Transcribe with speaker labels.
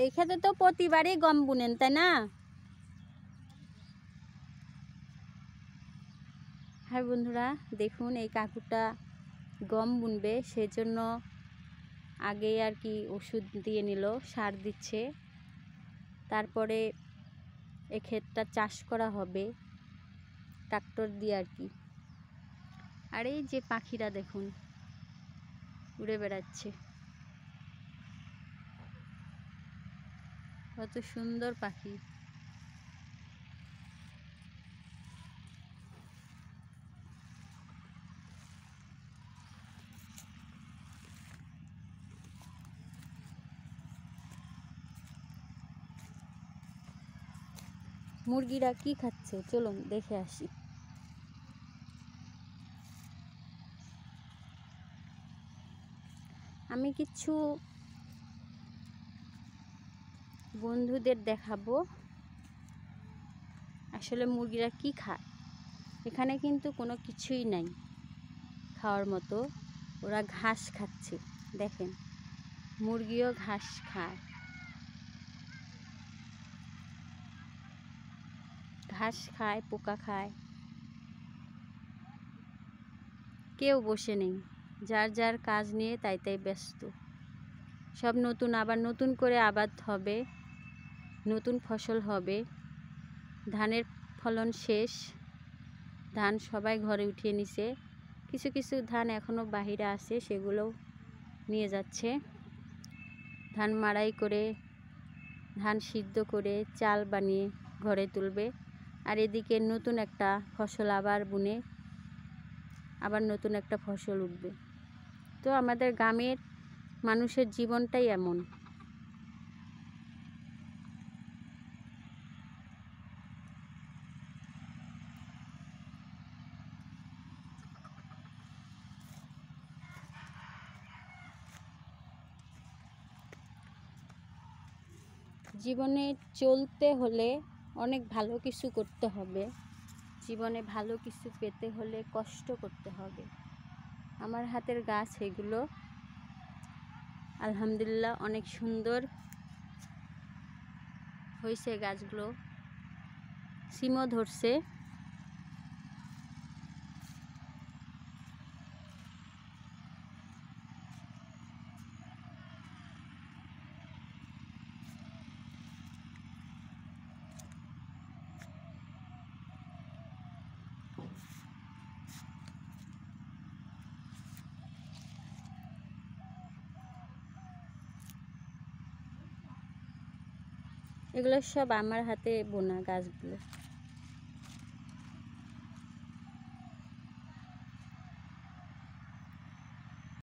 Speaker 1: এই ক্ষেতে তো প্রতিবারই গম বুনেন, তাই না? হ্যাঁ বন্ধুরা, দেখুন এই কাকুটা গম বুনবে, সেজন্য আগে আর কি ওষুধ দিয়ে নিল, সার দিচ্ছে। তারপরে এই ক্ষেতটা চাষ করা হবে ট্রাক্টর দিয়ে আর কি। আর এই যে পাখিরা দেখুন উড়ে বেড়াচ্ছে, কত সুন্দর পাখি। মুরগিরা কি খাচ্ছে চলুন দেখে আসি। আমি কিছু বন্ধুদের দেখাবো আসলে মুরগিরা কি খায়। এখানে কিন্তু কোনো কিছুই নাই খাওয়ার মতো, ওরা ঘাস খাচ্ছে। দেখেন মুরগিও ঘাস খায়, ঘাস খায়, পোকা খায়। কেউ বসে নেই, যার যার কাজ নিয়ে তাই ব্যস্ত। সব নতুন, আবার নতুন করে আবাদ হবে, নতুন ফসল হবে। ধানের ফলন শেষ, ধান সবাই ঘরে উঠিয়ে নিছে। কিছু কিছু ধান এখনও বাহিরে আছে, সেগুলোও নিয়ে যাচ্ছে। ধান মাড়াই করে, ধান সিদ্ধ করে চাল বানিয়ে ঘরে তুলবে। আর এদিকে নতুন একটা ফসল আবার বুনে আবার নতুন একটা ফসল উঠবে। তো আমাদের গ্রামের মানুষের জীবনটাই এমন। জীবনে চলতে হলে অনেক ভালো কিছু করতে হবে, জীবনে ভালো কিছু পেতে হলে কষ্ট করতে হবে। আমার হাতের গাছ এগুলো, আলহামদুলিল্লাহ অনেক সুন্দর হয়েছে গাছগুলো, সিমও ধরছে। এগুলো সব আমার হাতে বোনা গাছগুলো।